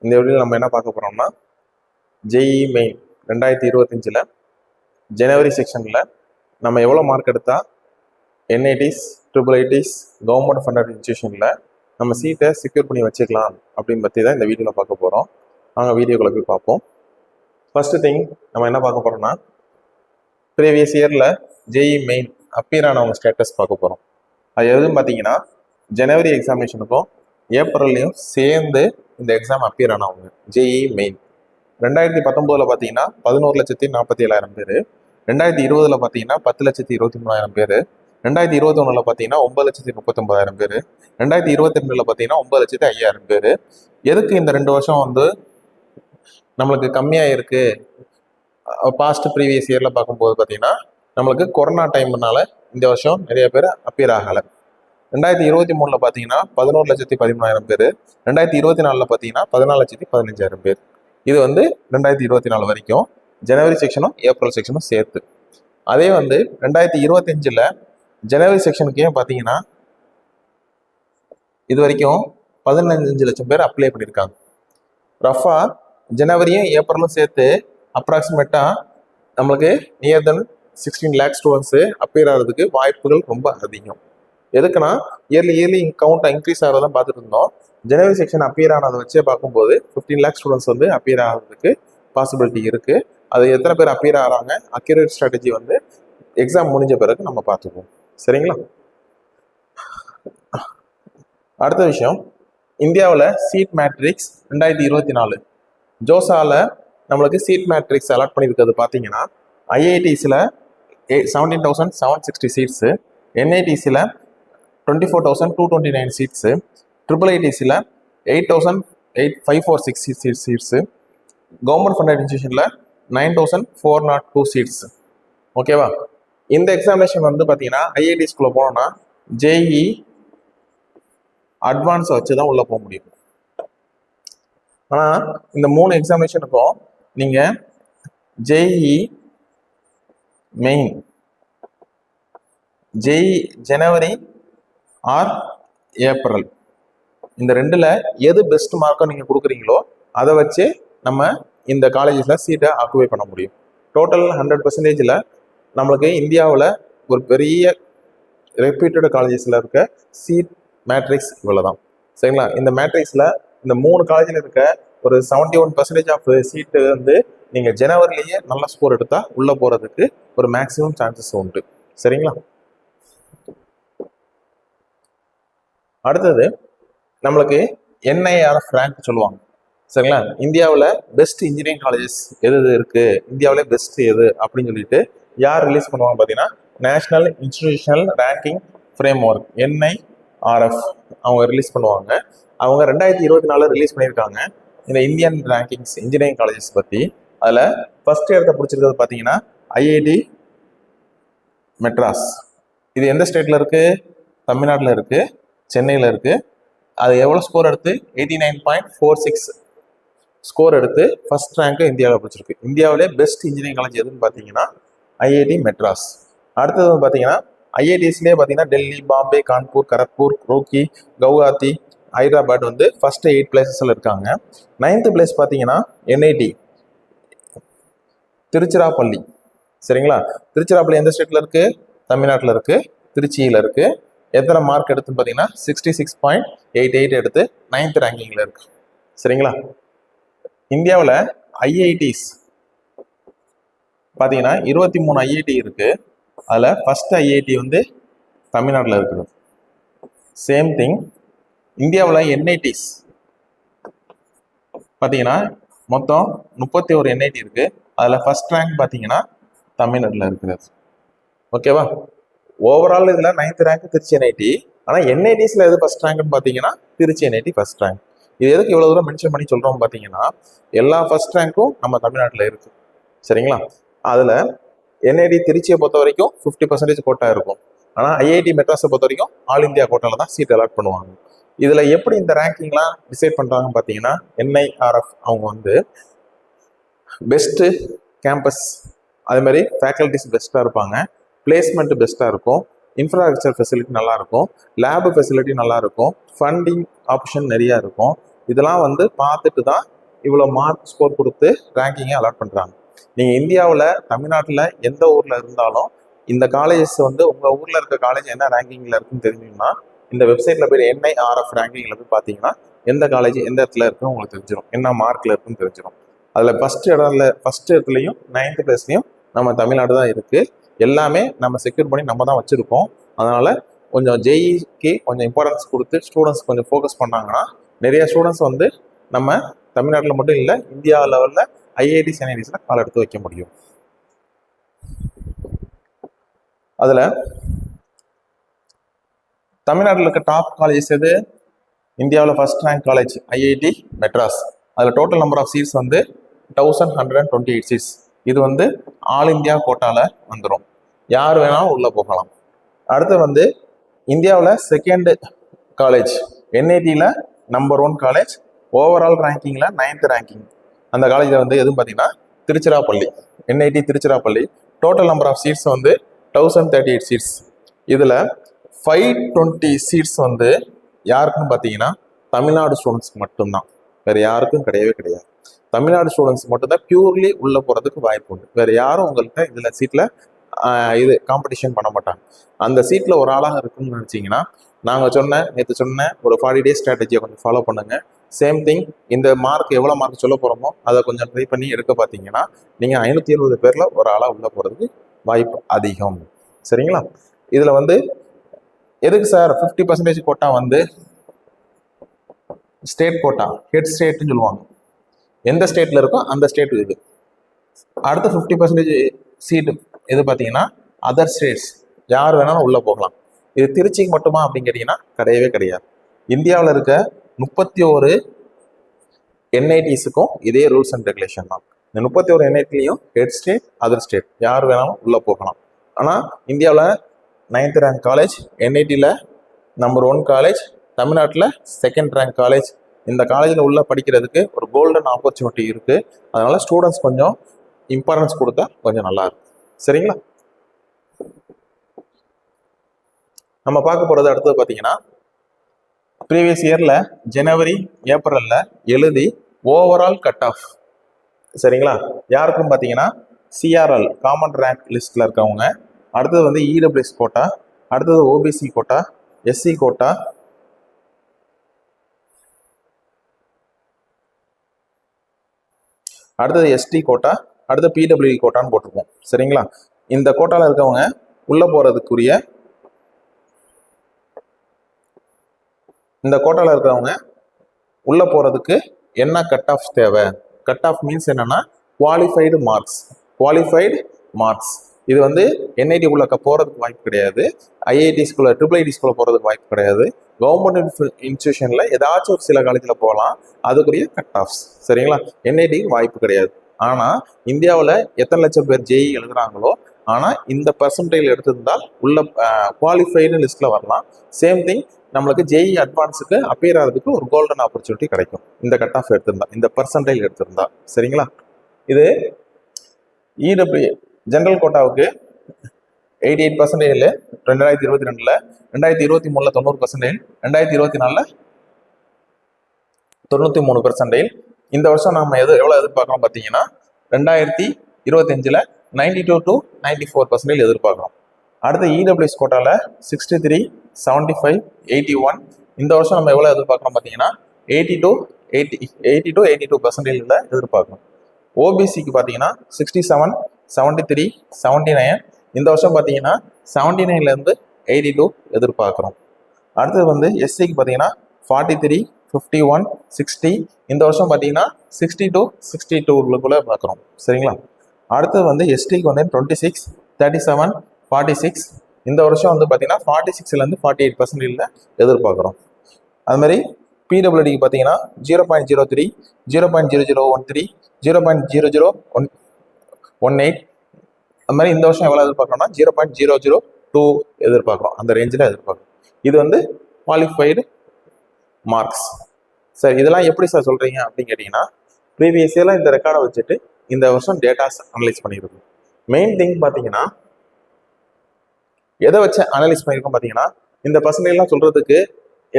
இந்த வீடியோவில் நம்ம என்ன பார்க்க போகிறோம்னா ஜேஇ மெயின் 2025 ஜனவரி செக்ஷனில் நம்ம எவ்வளோ மார்க் எடுத்தால் என்ஐடிஸ் IIITs கவர்மெண்ட் ஃபண்டட் இன்ஸ்டியூஷனில் நம்ம சீட்டை செக்யூர் பண்ணி வச்சுக்கலாம் அப்படின்னு பற்றி தான் இந்த வீடியோவில் பார்க்க போகிறோம். நாங்கள் வீடியோக்குள்ள போய் பார்ப்போம். ஃபர்ஸ்ட் திங் நம்ம என்ன பார்க்க போகிறோம்னா ப்ரீவியஸ் இயரில் ஜேஇ மெயின் அப்பியர் ஆனவங்க ஸ்டேட்டஸ் பார்க்க போகிறோம். அது எதுவும் பார்த்தீங்கன்னா ஜனவரி எக்ஸாமினேஷனுக்கும் ஏப்ரல்லையும் சேர்ந்து இந்த எக்ஸாம் அப்பியர் ஆனவங்க ஜேஇ மெயின் 2019 பார்த்தீங்கன்னா 11,47,000 பேர், 2020 பார்த்தீங்கன்னா 10,23,000 பேர், 2021 பார்த்தீங்கன்னா 9,39,000 பேர், 2022 பார்த்தீங்கன்னா 9,05,000 பேர். எதுக்கு இந்த 2 வருஷம் வந்து நம்மளுக்கு கம்மியாக இருக்கு பாஸ்ட் ப்ரீவியஸ் இயரில் பார்க்கும்போது பார்த்தீங்கன்னா நம்மளுக்கு கொரோனா டைம்னால இந்த வருஷம் நிறைய பேர் அப்பியர் ஆகலை. 2023 பார்த்தீங்கன்னா 11,13,000 பேர், 2024 பார்த்தீங்கன்னா 14,15,000 பேர். இது வந்து 2024 வரைக்கும் ஜனவரி செக்ஷனும் ஏப்ரல் செக்ஷனும் சேர்த்து. அதே வந்து 2025 ஜனவரி செக்ஷனுக்கு பார்த்தீங்கன்னா இது வரைக்கும் 15 லட்சம் பேர் அப்ளை பண்ணியிருக்காங்க. ரஃபா ஜனவரியும் ஏப்ரலும் சேர்த்து அப்ராக்சிமேட்டாக நம்மளுக்கு நியர் தென் 16 lakh ஸ்டூடெண்ட்ஸு அப்பியர் ஆகிறதுக்கு வாய்ப்புகள் ரொம்ப அதிகம். எதுக்குன்னா இயர்லி கவுண்ட் இன்க்ரீஸ் ஆகிறதான் பார்த்துட்டு இருந்தோம். ஜனவரி செக்ஷன் அப்பியர் ஆனதை வச்சே பார்க்கும்போது 15 lakh ஸ்டூடெண்ட்ஸ் வந்து அப்பியர் ஆகிறதுக்கு பாசிபிலிட்டி இருக்குது. அது எத்தனை பேர் அப்பியர் ஆகிறாங்க, அக்யூரேட் ஸ்ட்ராட்டஜி வந்து எக்ஸாம் முடிஞ்ச பிறகு நம்ம பார்த்துக்குவோம். சரிங்களா? அடுத்த விஷயம், இந்தியாவில் சீட் மேட்ரிக்ஸ் 2024 ஜோசாவில் நம்மளுக்கு சீட் மேட்ரிக்ஸ் அலாட் பண்ணியிருக்கிறது பார்த்தீங்கன்னா ஐஐடிஸில் 17,760 சீட்ஸு, என்ஐடிஸில் 24,229 சீட்ஸு, IIITஸில் 8,546 சீட்ஸு, கவர்மெண்ட் ஃபண்டட் இன்ஸ்டியூஷனில் 9,402 சீட்ஸ். ஓகேவா? இந்த எக்ஸாமினேஷன் வந்து பார்த்தீங்கன்னா ஐஐடிஸ்குள்ளே போனோம்னா ஜேஇ அட்வான்ஸை வச்சு தான் உள்ளே போக முடியும். ஆனால் இந்த 3 எக்ஸாமினேஷனுக்கும் நீங்கள் ஜேஇ மெயின், ஜேஇ ஜனவரி ஆர் ஏப்ரல், இந்த 2ல் எது பெஸ்ட் மார்க்கை நீங்கள் கொடுக்குறீங்களோ அதை வச்சு நம்ம இந்த காலேஜஸில் சீட்டை ஆக்குபை பண்ண முடியும். டோட்டல் 100% நம்மளுக்கு இந்தியாவில் ஒரு பெரிய ரெப்யூட்டட் காலேஜஸில் இருக்க சீட் மேட்ரிக்ஸ் இவ்வளோ தான். சரிங்களா? இந்த மேட்ரிக்ஸில் இந்த 3 காலேஜில் இருக்க ஒரு 71% ஆஃப் சீட்டு வந்து நீங்கள் ஜனவரிலேயே நல்ல ஸ்கோர் எடுத்தால் உள்ளே போகிறதுக்கு ஒரு மேக்ஸிமம் சான்சஸ் உண்டு. சரிங்களா? அடுத்தது நம்மளுக்கு NIRF ரேங்க் சொல்லுவாங்க. சரிங்களா? இந்தியாவில் பெஸ்ட் இன்ஜினியரிங் காலேஜஸ் எது இருக்குது, இந்தியாவிலே பெஸ்ட் எது அப்படின்னு சொல்லிட்டு யார் ரிலீஸ் பண்ணுவாங்க பார்த்தீங்கன்னா national institutional ranking frame work NIRF அவங்க ரிலீஸ் பண்ணுவாங்க. அவங்க 2024 ரிலீஸ் பண்ணியிருக்காங்க இந்த இந்தியன் ரேங்கிங்ஸ் இன்ஜினியரிங் காலேஜஸ் பற்றி. அதில் ஃபர்ஸ்ட் இடத்தை பிடிச்சிருக்கிறது பார்த்தீங்கன்னா ஐஐடி மெட்ராஸ். இது எந்த ஸ்டேட்டில் இருக்குது? தமிழ்நாட்டில் இருக்குது, சென்னையில் இருக்குது. அது எவ்வளோ ஸ்கோர் எடுத்து 89.46 ஸ்கோர் எடுத்து ஃபர்ஸ்ட் ரேங்க்கு இந்தியாவில் பிடிச்சிருக்கு. இந்தியாவிலே பெஸ்ட் இன்ஜினியரிங் காலேஜ் எதுன்னு பார்த்தீங்கன்னா ஐஐடி மெட்ராஸ். அடுத்தது வந்து பார்த்தீங்கன்னா ஐஐடிஸ்லேயே பார்த்தீங்கன்னா டெல்லி, பாம்பே, கான்பூர், கரக்பூர், ரூர்க்கி, கவுஹாத்தி, ஹைதராபாத் வந்து ஃபர்ஸ்ட் 8 பிளேசஸில் இருக்காங்க. 9th பிளேஸ் பார்த்தீங்கன்னா NIT திருச்சிராப்பள்ளி. சரிங்களா? திருச்சிராப்பள்ளி எந்த ஸ்டேட்டில் இருக்குது? தமிழ்நாட்டில் இருக்குது, திருச்சியில் இருக்குது. எத்தனை மார்க் எடுத்து பார்த்தீங்கன்னா 66.88 எடுத்து 9th ரேங்கிங்கில் இருக்குது. சரிங்களா? இந்தியாவில் ஐஐடிஸ் பார்த்தீங்கன்னா 23 ஐஐடி இருக்குது. அதில் ஃபர்ஸ்ட் ஐஐடி வந்து தமிழ்நாட்டில் இருக்குது. சேம் திங் இந்தியாவில் NITs பார்த்தீங்கன்னா மொத்தம் 31 NIT இருக்குது. அதில் ஃபர்ஸ்ட் ரேங்க் பார்த்தீங்கன்னா தமிழ்நாட்டில் இருக்கிறது. ஓகேவா? ஓவரால் இதில் 9th ரேங்க் திருச்சி NIT. ஆனால் NITஸில் எது ஃபர்ஸ்ட் ரேங்க்னு பார்த்தீங்கன்னா திருச்சி NIT ஃபர்ஸ்ட் ரேங்க். இது எதுக்கு இவ்வளோ தூரம் மென்ஷன் பண்ணி சொல்கிறோம் பார்த்தீங்கன்னா எல்லா ஃபர்ஸ்ட் ரேங்க்கும் நம்ம தமிழ்நாட்டில் இருக்குது. சரிங்களா? அதில் NIT திருச்சியை பொறுத்த வரைக்கும் 50% கோட்டா இருக்கும். ஆனால் ஐஐடி மெட்ராஸை பொறுத்த வரைக்கும் ஆல் இந்தியா கோட்டாவில் தான் சீட் அலாட் பண்ணுவாங்க. இதில் எப்படி இந்த ரேங்கிங்லாம் டிசைட் பண்ணுறாங்கன்னு பார்த்தீங்கன்னா NIRF அவங்க வந்து பெஸ்ட்டு கேம்பஸ், அதே மாதிரி ஃபேக்கல்டிஸ் பெஸ்ட்டாக இருப்பாங்க, பிளேஸ்மெண்ட் பெஸ்ட்டாக இருக்கும், இன்ஃப்ராஸ்ட்ரக்சர் ஃபெசிலிட்டி நல்லாயிருக்கும், லேபு ஃபெசிலிட்டி நல்லாயிருக்கும், ஃபண்டிங் ஆப்ஷன் நிறையா இருக்கும். இதெல்லாம் வந்து பார்த்துட்டு தான் இவ்வளோ மார்க் ஸ்கோர் கொடுத்து ரேங்கிங்கை அலாட் பண்ணுறாங்க. நீங்கள் இந்தியாவில் தமிழ்நாட்டில் எந்த ஊரில் இருந்தாலும் இந்த காலேஜஸ் வந்து உங்கள் ஊரில் இருக்க காலேஜ் என்ன ரேங்கிங்கில் இருக்குன்னு தெரிஞ்சுங்கன்னா இந்த வெப்சைட்டில் போய் என்ஐஆர்எஃப் ரேங்கிங்கில் போய் பார்த்தீங்கன்னா எந்த காலேஜ் எந்த இடத்துல இருக்குன்னு உங்களுக்கு தெரிஞ்சிடும், என்ன மார்க்கில் இருக்குன்னு தெரிஞ்சிடும். அதில் ஃபஸ்ட் இடத்துலையும் 9th பிளேஸ்லையும் நம்ம தமிழ்நாடு தான் இருக்குது. எல்லாமே நம்ம செக்யூர் பண்ணி நம்ம தான் வச்சுருக்கோம். அதனால் கொஞ்சம் ஜேஇக்கு கொஞ்சம் இம்பார்ட்டன்ஸ் கொடுத்து ஸ்டூடெண்ட்ஸ் கொஞ்சம் ஃபோக்கஸ் பண்ணாங்கன்னா நிறைய ஸ்டூடெண்ட்ஸ் வந்து நம்ம தமிழ்நாட்டில் மட்டும் இல்லை இந்தியா லெவலில் ஐஐடிஸ் என்ஐடிஸில் கால் எடுத்து வைக்க முடியும். அதில் தமிழ்நாட்டில் இருக்க டாப் காலேஜஸ் எது? இந்தியாவில் first rank college IIT Madras. அதில் டோட்டல் நம்பர் ஆஃப் சீட்ஸ் வந்து 1128 சீட்ஸ். இது வந்து ஆல் இந்தியா கோட்டாவில் வந்துடும், யார் வேணாலும் உள்ளே போகலாம். அடுத்து வந்து இந்தியாவில் செகண்ட் காலேஜ் என்ஐடியில் நம்பர் 1 காலேஜ், ஓவரால் ரேங்கிங்கில் 9th ரேங்கிங். அந்த காலேஜில் வந்து எதுவும் பார்த்தீங்கன்னா Tiruchirappalli, NIT Tiruchirappalli. Total number of seats வந்து 1038 சீட்ஸ். இதில் 520 சீட்ஸ் வந்து யாருக்குன்னு பார்த்தீங்கன்னா தமிழ்நாடு ஸ்டூடெண்ட்ஸ்க்கு மட்டும்தான், வேறு யாருக்கும் கிடையவே கிடையாது. தமிழ்நாடு ஸ்டூடெண்ட்ஸ் மட்டும்தான் பியூர்லி உள்ளே போகிறதுக்கு வாய்ப்பு உண்டு. வேறு யாரும் உங்கள்கிட்ட இதில் சீட்டில் இது காம்படிஷன் பண்ண மாட்டாங்க. அந்த சீட்டில் ஒரு ஆளாக இருக்குன்னு நினச்சிங்கன்னா நாங்கள் நேற்று சொன்ன ஒரு 40 days ஸ்ட்ராட்டஜியை கொஞ்சம் ஃபாலோ பண்ணுங்கள். சேம் திங் இந்த மார்க் எவ்வளோ மார்க் சொல்ல போகிறோமோ அதை கொஞ்சம் ட்ரை பண்ணி எடுக்க பார்த்தீங்கன்னா நீங்கள் 570 பேரில் ஒரு ஆளாக உள்ளே போகிறதுக்கு வாய்ப்பு அதிகம். சரிங்களா? இதில் வந்து எதுக்கு சார் 50% கோட்டா வந்து ஸ்டேட் கோட்டா, ஹெட் ஸ்டேட்னு சொல்லுவாங்க. எந்த ஸ்டேட்டில் இருக்கோ அந்த ஸ்டேட் இது. அடுத்த 50% சீட்டு எது பார்த்தீங்கன்னா அதர் ஸ்டேட்ஸ், யார் வேணாலும் உள்ளே போகலாம். இது திருச்சிக்கு மட்டுமா அப்படின்னு கேட்டிங்கன்னா கிடையவே கிடையாது. இந்தியாவில் இருக்க 31 என்ஐடிஸுக்கும் இதே ரூல்ஸ் அண்ட் ரெகுலேஷன் தான். இந்த 31 என்ஐடிலையும் ஹெட் ஸ்டேட் அதர் ஸ்டேட் யார் வேணாலும் உள்ளே போகலாம். ஆனால் இந்தியாவில் 9th ரேங்க் காலேஜ், என்ஐடியில் நம்பர் 1 காலேஜ், தமிழ்நாட்டில் செகண்ட் ரேங்க் காலேஜ். இந்த காலேஜில் உள்ள படிக்கிறதுக்கு ஒரு கோல்டன் ஆப்பர்ச்சுனிட்டி இருக்குது. அதனால் ஸ்டூடெண்ட்ஸ் கொஞ்சம் இம்பார்ட்டன்ஸ் கொடுத்தா கொஞ்சம் நல்லா இருக்கும். சரிங்களா? நம்ம பார்க்க போகிறது அடுத்தது பார்த்தீங்கன்னா ப்ரீவியஸ் இயரில் ஜனவரி ஏப்ரலில் எழுதி ஓவரால் கட் ஆஃப். சரிங்களா? யாருக்கும் பார்த்தீங்கன்னா சிஆர்எல் காமன் ரேங்க் லிஸ்ட்டில் இருக்கவங்க, அடுத்தது வந்து இடபிள்யூஎஸ் கோட்டா, அடுத்தது ஓபிசி கோட்டா, எஸ்சி கோட்டா, அடுத்தது எஸ்டி கோட்டா, அடுத்து பிடபிள்யூ கோட்டான்னு போட்டிருப்போம். சரிங்களா? இந்த கோட்டாவில் இருக்கவங்க உள்ள போகிறதுக்குரிய இந்த கோட்டாவில் இருக்கிறவங்க உள்ள போகிறதுக்கு என்ன கட் ஆஃப் தேவை? கட் ஆஃப் மீன்ஸ் என்னன்னா குவாலிஃபைடு மார்க்ஸ். இது வந்து என்ஐடி உள்ள போகிறதுக்கு வாய்ப்பு கிடையாது, ஐஐடிஸ்குள்ள ஐஐடிஸ்குள்ள போகிறதுக்கு வாய்ப்பு கிடையாது. கவர்மெண்ட் இன்ஸ்டியூஷனில் ஏதாச்சும் ஒரு சில காலேஜில் போகலாம், அதுக்குரிய கட் ஆஃப்ஸ். சரிங்களா? என்ஐடி வாய்ப்பு கிடையாது. ஆனால் இந்தியாவில் எத்தனை லட்சம் பேர் ஜேஇ எழுதுறாங்களோ, ஆனால் இந்த பர்சன்டேஜ் எடுத்திருந்தால் உள்ள குவாலிஃபைடு லிஸ்ட்டில் வரலாம். சேம் திங் நம்மளுக்கு ஜேஇ அட்வான்ஸுக்கு அப்பியர் ஆகிறதுக்கு ஒரு கோல்டன் ஆப்பர்ச்சுனிட்டி கிடைக்கும் இந்த கட் ஆஃப் எடுத்திருந்தா, இந்த பர்சன்டேஜ் எடுத்திருந்தா. சரிங்களா? இது இடபிள்யூ ஜென்ரல் கோட்டாவுக்கு 88% 2022, 2023 90%, 2024 93%. இந்த வருஷம் நம்ம எவ்வளோ எதிர்பார்க்குறோம் பார்த்தீங்கன்னா 2025 92 to 94% எதிர்பார்க்குறோம். அடுத்த இடபிள்யூஎஸ் கோட்டாவில் 63, 75, 81. இந்த வருஷம் நம்ம எவ்வளோ எதிர்பார்க்குறோம் பார்த்தீங்கன்னா 80 to 82% எதிர்பார்க்குறோம். ஓபிசிக்கு பார்த்தீங்கன்னா 67, 73, 79. இந்த வருஷம் பார்த்தீங்கன்னா 79 to 82 எதிர்பார்க்குறோம். அடுத்தது வந்து எஸ்சிக்கு பார்த்தீங்கன்னா 43, 51, 60. இந்த வருஷம் பார்த்தீங்கன்னா 60 to 62 பார்க்குறோம். சரிங்களா? அடுத்தது வந்து எஸ்டிக்கு வந்து 26, 37, 46. இந்த வருஷம் வந்து பார்த்தீங்கன்னா 46 48% எதிர்பார்க்குறோம். அது மாதிரி பிடபிள்யூடிக்கு பார்த்தீங்கன்னா 0.03, 0.0013, 0.0018. அது மாதிரி இந்த வருஷம் எவ்வளோ எதிர்பார்க்குறோம்னா 0.002 எதிர்பார்க்குறோம். அந்த ரேஞ்சில் எதிர்பார்க்குறோம். இது வந்து குவாலிஃபைடு மார்க்ஸ். சார் இதெல்லாம் எப்படி சார் சொல்கிறீங்க அப்படின்னு கேட்டிங்கன்னா ப்ரீவியஸ் இயரில் இந்த ரெக்கார்டை வச்சுட்டு இந்த வருஷம் டேட்டாஸ் அனலைஸ் பண்ணியிருக்கோம். மெயின் திங் பார்த்தீங்கன்னா எதை வச்சு அனலைஸ் பண்ணியிருக்கோம் பார்த்தீங்கன்னா இந்த பர்சன்டேஜ்லாம் சொல்கிறதுக்கு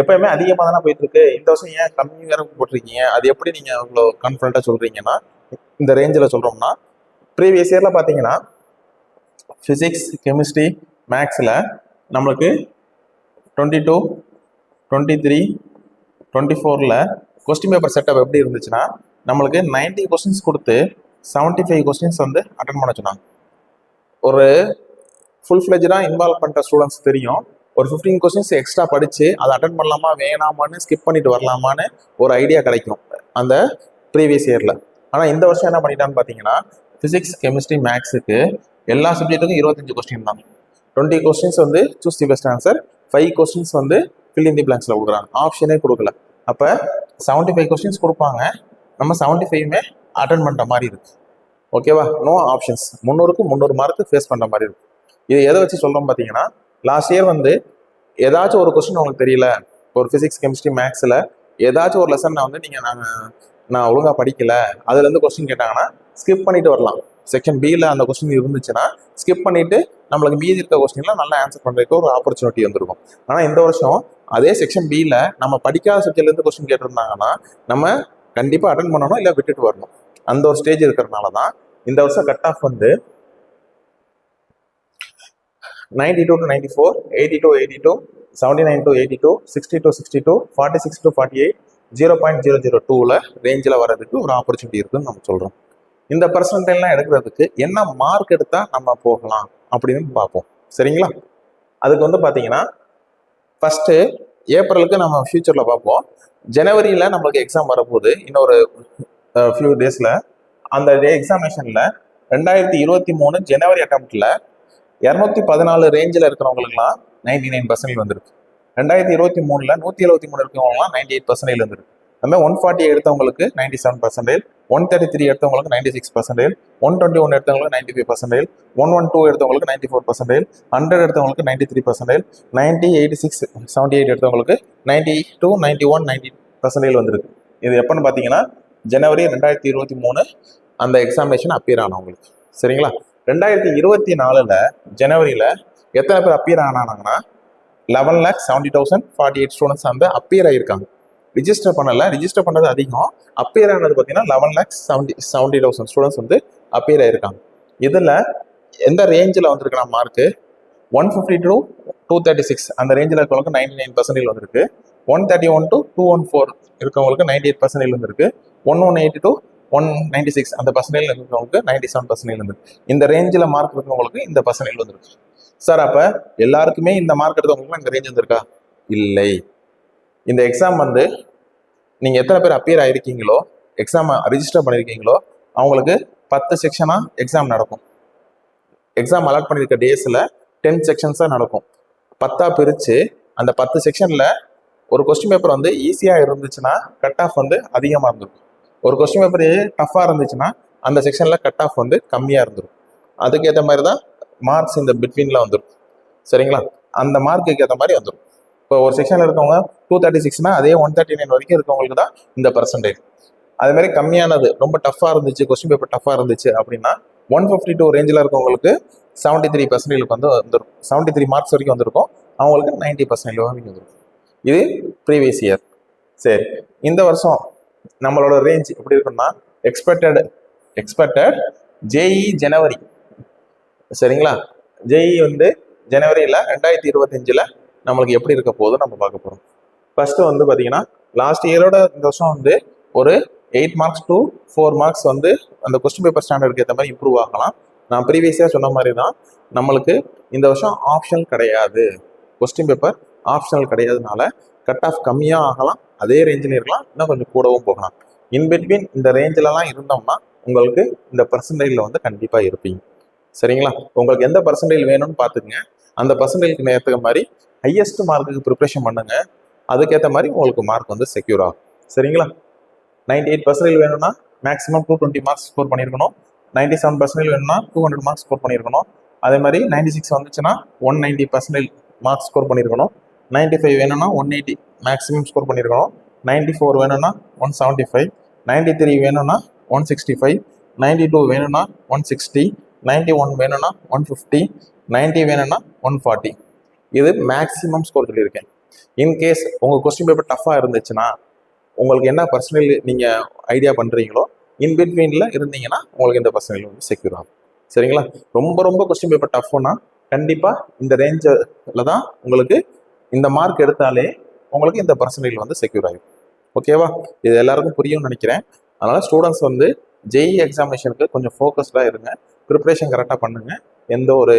எப்பயுமே அதிகமாக தானே போயிட்டு இருக்கு. இந்த வருஷம் ஏன் கம்மி வேற போட்டிருக்கீங்க? அது எப்படி நீங்க அவ்வளோ கான்ஃபிடண்டா சொல்றீங்கன்னா, இந்த ரேஞ்சில் சொல்றோம்னா, ப்ரீவியஸ் இயர்ல பார்த்தீங்கன்னா ஃபிசிக்ஸ், கெமிஸ்ட்ரி, மேக்ஸில் நம்மளுக்கு 22, 23, 24ல் கொஸ்டின் பேப்பர் செட்டப் எப்படி இருந்துச்சுன்னா, நம்மளுக்கு 90 கொஸ்டின்ஸ் கொடுத்து 75 கொஸ்டின்ஸ் வந்து அட்டன் பண்ண சொன்னாங்க. ஒரு ஃபுல் ஃப்ளெஜ்டாக இன்வால்வ் பண்ணுற ஸ்டூடெண்ட்ஸ் தெரியும். ஒரு 15 கொஸ்டின்ஸ் எக்ஸ்ட்ரா படித்து அதை அட்டன் பண்ணலாமா வேணாமான்னு ஸ்கிப் பண்ணிட்டு வரலாமான்னு ஒரு ஐடியா கிடைக்கும் அந்த ப்ரீவியஸ் இயரில். ஆனால் இந்த வருஷம் என்ன பண்ணிட்டான்னு பார்த்தீங்கன்னா, ஃபிசிக்ஸ், கெமிஸ்ட்ரி, மேக்ஸுக்கு எல்லா சப்ஜெக்ட்டுக்கும் 25 கொஸ்டின் தான். 20 கொஸ்டின்ஸ் வந்து choose the best answer, 5 questions வந்து ஃபில் இன் தி பிளாங்க்ஸில் கொடுக்குறாங்க, ஆப்ஷனே கொடுக்கல. அப்போ 75 கொஸ்டின்ஸ் கொடுப்பாங்க, நம்ம 75மே அட்டன் பண்ணுற மாதிரி இருக்கு. ஓகேவா? நோ ஆப்ஷன்ஸ், 300க்கு 300 மார்க்கு ஃபேஸ் பண்ணுற மாதிரி இருக்கு. இது எதை வச்சு சொல்கிறோம் பார்த்தீங்கன்னா, லாஸ்ட் இயர் வந்து ஏதாச்சும் ஒரு கொஸ்டின் உங்களுக்கு தெரியல, ஒரு ஃபிசிக்ஸ், கெமிஸ்ட்ரி, மேக்ஸில் ஏதாச்சும் ஒரு லெசன் நான் வந்து நான் ஒழுங்காக படிக்கல, அதுலேருந்து கொஸ்டின் கேட்டாங்கன்னா ஸ்கிப் பண்ணிட்டு வரலாம். செக்ஷன் பியில் அந்த கொஸ்டின் இருந்துச்சுன்னா ஸ்கிப் பண்ணிட்டு நம்மளுக்கு மீதி இருக்க கொஸ்டின்லாம் நல்லா ஆன்சர் பண்ணுறதுக்கு ஒரு ஆப்பர்ச்சுனிட்டி வந்துருக்கும். ஆனால் இந்த வருஷம் அதே செக்ஷன் பியில் நம்ம படிக்காத சப்ஜெக்ட்லேருந்து கொஸ்டின் கேட்டிருந்தாங்கன்னா நம்ம கண்டிப்பாக அட்டன் பண்ணணும், இல்லை விட்டுட்டு வரணும். அந்த ஒரு ஸ்டேஜ் இருக்கிறதுனால தான் இந்த வருஷம் கட் ஆஃப் வந்து 92 to 94, 80 to 82, 79 to 82, 60 to 62, 46 to 48, 0.002ல ரேஞ்சில் வர்றதுக்கு ஒரு ஆப்பர்ச்சுனிட்டி இருக்குன்னு நம்ம சொல்கிறோம். இந்த பர்சன்டைல்லாம் எடுக்கிறதுக்கு என்ன மார்க் எடுத்தால் நம்ம போகலாம் அப்படின்னு பார்ப்போம். சரிங்களா? அதுக்கு வந்து பார்த்தீங்கன்னா, ஃபஸ்ட்டு ஏப்ரலுக்கு நம்ம ஃபியூச்சரில் பார்ப்போம். ஜனவரியில் நம்மளுக்கு எக்ஸாம் வரப்போகுது, இன்னொரு ஃபியூ டேஸில். அந்த எக்ஸாமினேஷனில் 2023 ஜனவரி அட்டம்ப்டில் 214 ரேஞ்சில் இருக்கிறவங்களுக்குலாம் 99% வந்துருக்கு. 2023ல் 173 இருக்கிறவங்களாம் 98% வந்துருக்கு. அதுமாதிரி 140 எடுத்தவங்களுக்கு 97%, 133 எடுத்தவங்களுக்கு 96%, 121 எடுத்தவங்களுக்கு 95%, 112 எடுத்தவங்களுக்கு 94%, 100 எடுத்தவங்களுக்கு 93%, 90, 86, 78 எடுத்தவங்களுக்கு 92, 91, 90% வந்திருக்கு. இது எப்போன்னு பார்த்தீங்கன்னா, ஜனவரி 2023 அந்த எக்ஸாமினேஷன் அப்பியர் ஆனவங்களுக்கு. சரிங்களா? 2024 ஜனவரியில் எத்தனை பேர் அப்பியர் ஆனாங்கன்னா 11,70,048 ஸ்டூடெண்ட்ஸ் வந்து அப்பியர் ஆகியிருக்காங்க. ரிஜிஸ்டர் பண்ணலை, ரிஜிஸ்டர் பண்ணது அதிகம். அப்பியர் ஆனது பார்த்தீங்கன்னா 11,70,000 ஸ்டூடெண்ட்ஸ் வந்து அப்பியர் ஆகியிருக்காங்க. இதில் எந்த ரேஞ்சில் வந்திருக்குன்னா மார்க்கு 150 to 236 அந்த ரேஞ்சில் இருக்கவங்களுக்கு 99% வந்திருக்கு. 131 to 214 இருக்கவங்களுக்கு 98% வந்திருக்கு. 1180 to 196 அந்த பர்சன்டேஜ் இருக்கிறவங்களுக்கு 97% வந்துருக்கு. இந்த ரேஞ்சில் மார்க் இருக்கிறவங்களுக்கு இந்த பர்சன்டேஜ் வந்துருக்கு. சார் அப்போ எல்லாருக்குமே இந்த மார்க் எடுத்தவங்களுக்கு இந்த ரேஞ்ச் வந்திருக்கா? இல்லை. இந்த எக்ஸாம் வந்து நீங்கள் எத்தனை பேர் அப்பியர் ஆகிருக்கீங்களோ, எக்ஸாம் ரிஜிஸ்டர் பண்ணியிருக்கீங்களோ, அவங்களுக்கு 10 செக்ஷனாக எக்ஸாம் நடக்கும். எக்ஸாம் அலாட் பண்ணியிருக்க டேஸில் 10 செக்ஷன்ஸாக நடக்கும். 10ஆக பிரித்து அந்த 10 செக்ஷனில் ஒரு கொஸ்டின் பேப்பர் வந்து ஈஸியாக இருந்துச்சுன்னா கட் ஆஃப் வந்து அதிகமாக இருந்திருக்கும். ஒரு கொஸ்டின் பேப்பர் டஃப்பாக இருந்துச்சுன்னா அந்த செக்ஷனில் கட் ஆஃப் வந்து கம்மியாக இருந்திருக்கும். அதுக்கேற்ற மாதிரி தான் மார்க்ஸ் இந்த பிட்வீனில் வந்துடும். சரிங்களா? அந்த மார்க்குக்கு ஏற்ற மாதிரி வந்துடும். இப்போ ஒரு செக்ஷனில் இருக்கவங்க 236னா அதே 139 வரைக்கும் இருக்கவங்களுக்கு தான் இந்த பர்சன்டேஜ். அதுமாதிரி கம்மியானது ரொம்ப டஃப்பாக இருந்துச்சு, கொஸ்டின் பேப்பர் டஃப்பாக இருந்துச்சு அப்படின்னா 152 ரேஞ்சில் இருக்கவங்களுக்கு 73% வந்து வந்துடும். 73 மார்க்ஸ் வரைக்கும் வந்திருக்கும். அவங்களுக்கு 90% வரைக்கும் வந்துடும். இது ப்ரீவியஸ் இயர். சரி, இந்த வருஷம் நம்மளோட ரேஞ்ச் எப்படி இருக்குன்னா, எக்ஸ்பெக்டட் ஜேஇ ஜனவரி. சரிங்களா? ஜேஇ வந்து ஜனவரியில் 2025 நம்மளுக்கு எப்படி இருக்க போதும் நம்ம பார்க்க போகிறோம். ஃபர்ஸ்ட்டு வந்து பார்த்தீங்கன்னா, லாஸ்ட் இயரோட இந்த வருஷம் வந்து ஒரு 8 மார்க்ஸ் to 4 மார்க்ஸ் வந்து அந்த கொஸ்டின் பேப்பர் ஸ்டாண்டர்டுக்கு ஏற்ற மாதிரி இம்ப்ரூவ் ஆகலாம். நான் ப்ரீவியஸாக சொன்ன மாதிரி தான் நம்மளுக்கு இந்த வருஷம் ஆப்ஷனல் கிடையாது. கொஸ்டின் பேப்பர் ஆப்ஷனல் கிடையாதுனால கட் ஆஃப் கம்மியாக ஆகலாம், அதே ரேஞ்சில் இருக்கலாம், இன்னும் கொஞ்சம் கூடவும் போகலாம். இன்பிட்வீன் இந்த ரேஞ்சிலலாம் இருந்தோம்னா உங்களுக்கு இந்த பர்சன்டேஜில் வந்து கண்டிப்பாக இருப்பீங்க. சரிங்களா? உங்களுக்கு எந்த பர்சன்டேஜ் வேணும்னு பார்த்துக்குங்க. அந்த பர்சன்டேஜுக்கு நேரத்துக்கு மாதிரி ஹையஸ்ட் மார்க்குக்கு ப்ரிப்ரேஷன் பண்ணுங்க. அதுக்கேற்ற மாதிரி உங்களுக்கு மார்க் வந்து செக்யூர் ஆகும். சரிங்களா? 98% வேணும்னா மேக்ஸிமம் 220 மார்க்ஸ் ஸ்கோர் பண்ணியிருக்கணும். 97% வேணும்னா 200 மார்க்ஸ் ஸ்கோர் பண்ணியிருக்கணும். அதே மாதிரி 96 வந்துச்சுன்னா 190% மார்க்ஸ் ஸ்கோர் பண்ணியிருக்கணும். 95 வேணும்னா 180 மேக்ஸிமம் ஸ்கோர் பண்ணியிருக்கணும். 94 வேணும்னா 175, 93 வேணும்னா 165, 92 வேணும்னா 160, 91 வேணும்னா 150, 90 வேணும்னா 140. இது மேக்ஸிமம் ஸ்கோர் சொல்லியிருக்கேன். இன்கேஸ் உங்கள் கொஸ்டின் பேப்பர் டஃப்பாக இருந்துச்சுன்னா உங்களுக்கு என்ன பர்சனல் நீங்கள் ஐடியா பண்ணுறீங்களோ இன் பிட்வீனில் இருந்தீங்கன்னா உங்களுக்கு இந்த பர்சனல் வந்து செக்யூர் ஆகும். சரிங்களா? ரொம்ப ரொம்ப கொஸ்டின் பேப்பர் டஃப்னா கண்டிப்பாக இந்த ரேஞ்சில் தான் உங்களுக்கு இந்த மார்க் எடுத்தாலே உங்களுக்கு இந்த பர்சனல் வந்து செக்யூர் ஆகும். ஓகேவா? இது எல்லாருக்கும் புரியும்னு நினைக்கிறேன். அதனால் ஸ்டூடெண்ட்ஸ் வந்து ஜேஇ எக்ஸாமினேஷனுக்கு கொஞ்சம் ஃபோக்கஸ்டாக இருங்க, ப்ரிப்ரேஷன் கரெக்டாக பண்ணுங்கள். எந்த ஒரு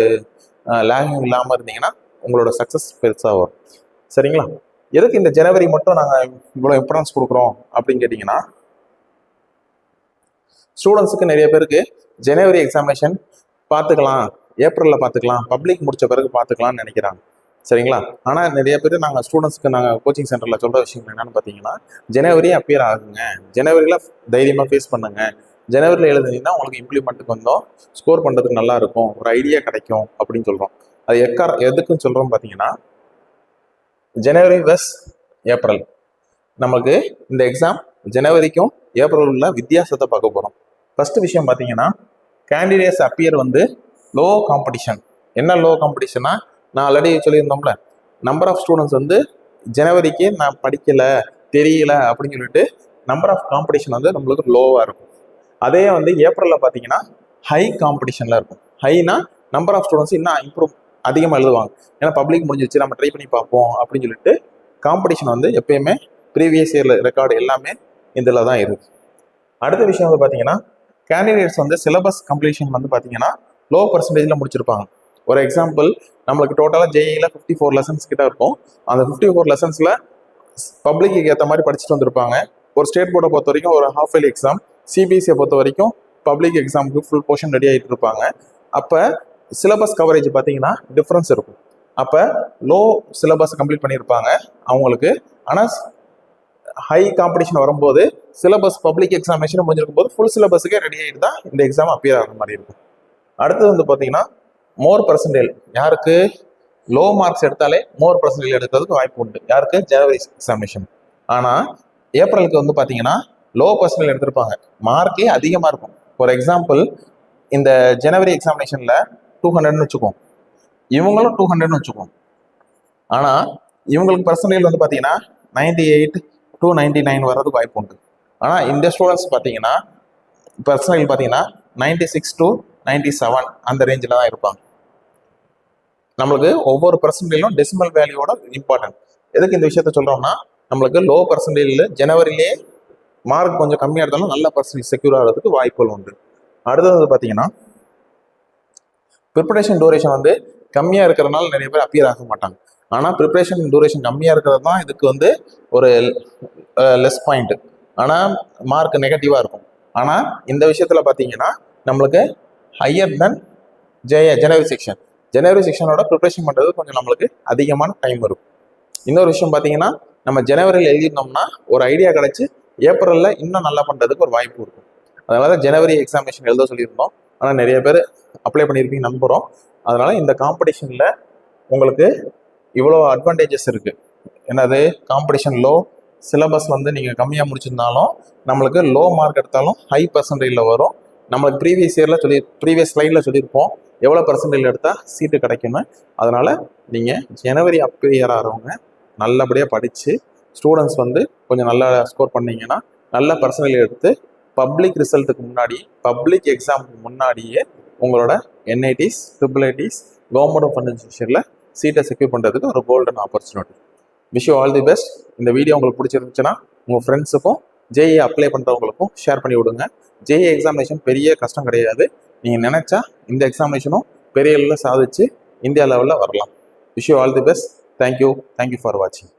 லேகிங் இல்லாமல் இருந்தீங்கன்னா உங்களோட சக்ஸஸ் பெருசாக வரும். சரிங்களா? எதுக்கு இந்த ஜனவரி மட்டும் நாங்கள் இவ்வளோ இம்பார்ட்டன்ஸ் கொடுக்குறோம் அப்படின்னு கேட்டிங்கன்னா, ஸ்டூடெண்ட்ஸுக்கு நிறைய பேருக்கு ஜனவரி எக்ஸாமினேஷன் பார்த்துக்கலாம், ஏப்ரலில் பார்த்துக்கலாம், பப்ளிக் முடித்த பிறகு பார்த்துக்கலாம்னு நினைக்கிறாங்க. சரிங்களா? ஆனால் நிறைய பேர் நாங்கள் ஸ்டூடெண்ட்ஸ்க்கு நாங்கள் கோச்சிங் சென்டரில் சொல்கிற விஷயம் என்னென்னு பார்த்தீங்கன்னா, ஜனவரி அப்பியர் ஆகுங்க, ஜனவரியில் தைரியமாக ஃபேஸ் பண்ணுங்க, ஜனவரியில் எழுதுனீங்கன்னா உங்களுக்கு இம்ப்ளிமெண்ட்டுக்கு வந்தோம் ஸ்கோர் பண்ணுறதுக்கு நல்லா இருக்கும், ஒரு ஐடியா கிடைக்கும் அப்படின்னு சொல்கிறோம். அது எதுக்குன்னு சொல்கிறோம் பார்த்தீங்கன்னா, ஜனவரி வெஸ் ஏப்ரல் நமக்கு இந்த எக்ஸாம் ஜனவரிக்கும் ஏப்ரல் உள்ள வித்தியாசத்தை பார்க்க போகிறோம். ஃபர்ஸ்ட் விஷயம் பார்த்தீங்கன்னா, கேண்டிடேட்ஸ் அப்பியர் வந்து லோ காம்படிஷன். என்ன லோ காம்படிஷனா, நான் ஆல்ரெடி சொல்லியிருந்தோம்ல, நம்பர் ஆஃப் ஸ்டூடெண்ட்ஸ் வந்து ஜனவரிக்கு நான் படிக்கலை தெரியல அப்படின்னு சொல்லிட்டு நம்பர் ஆஃப் காம்படிஷன் வந்து நம்மளுக்கு லோவாக இருக்கும். அதே வந்து ஏப்ரலில் பார்த்தீங்கன்னா ஹை காம்படிஷனில் இருக்கும். ஹைனா நம்பர் ஆஃப் ஸ்டூடெண்ட்ஸ் இன்னும் இம்ப்ரூவ் அதிகமாக எழுதுவாங்க. ஏன்னா பப்ளிக் முடிஞ்சிச்சு, நம்ம ட்ரை பண்ணி பார்ப்போம் அப்படின்னு சொல்லிட்டு காம்படிஷன் வந்து எப்பயுமே ப்ரீவியஸ் இயரில் ரெக்கார்டு எல்லாமே இதில் தான் இருக்குது. அடுத்த விஷயம் வந்து பார்த்தீங்கன்னா, கேண்டிடேட்ஸ் வந்து சிலபஸ் கம்ப்ளீஷன் வந்து பார்த்தீங்கன்னா லோ பர்சன்டேஜில் முடிச்சிருப்பாங்க. ஒரு எக்ஸாம்பிள், நம்மளுக்கு டோட்டலாக ஜேஇயில் 54 லெசன்ஸ் கிட்ட இருக்கும். அந்த 54 லெசன்ஸில் பப்ளிக்கு ஏற்ற மாதிரி படிச்சுட்டு வந்திருப்பாங்க. ஒரு ஸ்டேட் போர்டை பொறுத்த வரைக்கும் ஒரு ஹாஃப் இயர்லி எக்ஸாம், சிபிஎஸ்சியை பொறுத்த வரைக்கும் பப்ளிக் எக்ஸாமுக்கு ஃபுல் போர்ஷன் ரெடி ஆகிட்டு இருப்பாங்க. அப்போ சிலபஸ் கவரேஜ் பார்த்தீங்கன்னா டிஃப்ரென்ஸ் இருக்கும். அப்போ லோ சிலபஸ் கம்ப்ளீட் பண்ணியிருப்பாங்க அவங்களுக்கு. ஆனால் ஹை காம்படிஷன் வரும்போது சிலபஸ் பப்ளிக் எக்ஸாமினேஷன் முடிஞ்சிருக்கும் போது ஃபுல் சிலபஸுக்கே ரெடி ஆகிட்டு தான் இந்த எக்ஸாம் அப்பியர் ஆகிற மாதிரி இருக்கும். அடுத்தது வந்து பார்த்தீங்கன்னா, மோர் பர்சன்டேஜ் யாருக்கு லோ மார்க்ஸ் எடுத்தாலே மோர் பர்சன்டேஜ் எடுக்கிறதுக்கு வாய்ப்பு உண்டு. யாருக்கு? ஜனவரி எக்ஸாமினேஷன். ஆனால் ஏப்ரலுக்கு வந்து பார்த்தீங்கன்னா லோ பர்சன்டேஜ் எடுத்திருப்பாங்க, மார்க்கே அதிகமாக இருக்கும். ஃபார் எக்ஸாம்பிள், இந்த ஜனவரி எக்ஸாமினேஷனில் 200ன்னு வச்சுக்கோம், இவங்களும் 200ன்னு வச்சுக்கோம். ஆனால் இவங்களுக்கு பர்சன்டேஜ் வந்து பார்த்தீங்கன்னா 98 to 99 வர்றதுக்கு வாய்ப்பு உண்டு. ஆனால் இந்த ஸ்டூடெண்ட்ஸ் பார்த்தீங்கன்னா பர்சன்டேஜ் பார்த்தீங்கன்னா 96 to 97 அந்த ரேஞ்சில் தான் இருப்பாங்க. நம்மளுக்கு ஒவ்வொரு பர்சன்டேஜும் டெசிமல் வேல்யூவோட இம்பார்ட்டன்ட். எதுக்கு இந்த விஷயத்த சொல்கிறோம்னா, நம்மளுக்கு லோ பர்சன்டேஜில் ஜனவரியிலே மார்க் கொஞ்சம் கம்மியாக இருந்தாலும் நல்ல பர்சன்டேஜ் செக்யூர் ஆகிறதுக்கு வாய்ப்புகள் உண்டு. அடுத்தது வந்து பார்த்தீங்கன்னா, ப்ரிப்பரேஷன் டூரேஷன் வந்து கம்மியாக இருக்கிறதுனால நிறைய பேர் அப்பியர் ஆக மாட்டாங்க. ஆனால் ப்ரிப்பரேஷன் டூரேஷன் கம்மியாக இருக்கிறது தான் இதுக்கு வந்து ஒரு லெஸ் பாயிண்ட். ஆனால் மார்க் நெகட்டிவாக இருக்கும். ஆனால் இந்த விஷயத்தில் பார்த்தீங்கன்னா நம்மளுக்கு ஹையர் தென் ஜனவரி செக்ஷன். ஜனவரி செக்ஷனோட ப்ரிப்பரேஷன் பண்ணுறது கொஞ்சம் நம்மளுக்கு அதிகமான டைம் இருக்கும். இன்னொரு விஷயம் பார்த்தீங்கன்னா, நம்ம ஜனவரியில் எழுதியிருந்தோம்னா ஒரு ஐடியா கிடச்சி ஏப்ரலில் இன்னும் நல்லா பண்ணுறதுக்கு ஒரு வாய்ப்பு இருக்கும். அதனால தான் ஜனவரி எக்ஸாமினேஷன் எழுத சொல்லியிருந்தோம். ஆனால் நிறைய பேர் அப்ளை பண்ணியிருப்பீங்க நம்புகிறோம். அதனால் இந்த காம்படிஷனில் உங்களுக்கு இவ்வளோ அட்வான்டேஜஸ் இருக்குது. என்னது? காம்படிஷன் லோ, சிலபஸ் வந்து நீங்கள் கம்மியாக முடிச்சிருந்தாலும் நம்மளுக்கு லோ மார்க் எடுத்தாலும் ஹை பர்சன்டேஜில் வரும். நம்மளுக்கு ப்ரீவியஸ் ஸ்லைடில் சொல்லியிருப்போம் எவ்வளோ பர்சன்டேஜ் எடுத்தால் சீட்டு கிடைக்குன்னு. அதனால் நீங்கள் ஜனவரி அப்பியர் ஆகிறவங்க நல்லபடியாக படித்து ஸ்டூடெண்ட்ஸ் வந்து கொஞ்சம் நல்லா ஸ்கோர் பண்ணிங்கன்னா நல்ல பர்சன்டேஜ் எடுத்து பப்ளிக் ரிசல்ட்டுக்கு முன்னாடி, பப்ளிக் எக்ஸாமுக்கு முன்னாடியே உங்களோட என்ஐடிஸ், ட்ரிபிள்-ஐடிஸ், கவர்மெண்ட் ஆஃப் இன்ஸ்டிடியூஷனில் சீட்டை செக்யூர் பண்ணுறதுக்கு ஒரு golden opportunity. Wish you all the best. இந்த வீடியோ உங்களுக்கு பிடிச்சிருந்துச்சுன்னா உங்கள் ஃப்ரெண்ட்ஸுக்கும் ஜேஇ அப்ளை பண்ணுறவங்களுக்கும் ஷேர் பண்ணி விடுங்க. ஜேஇ எக்ஸாமினேஷன் பெரிய கஷ்டம் கிடையாது. நீங்கள் நினச்சா இந்த எக்ஸாமினேஷனும் பெரிய லெவலில் சாதிச்சு இந்தியா லெவலில் வரலாம். Wish you all the best. Thank you for வாட்சிங்.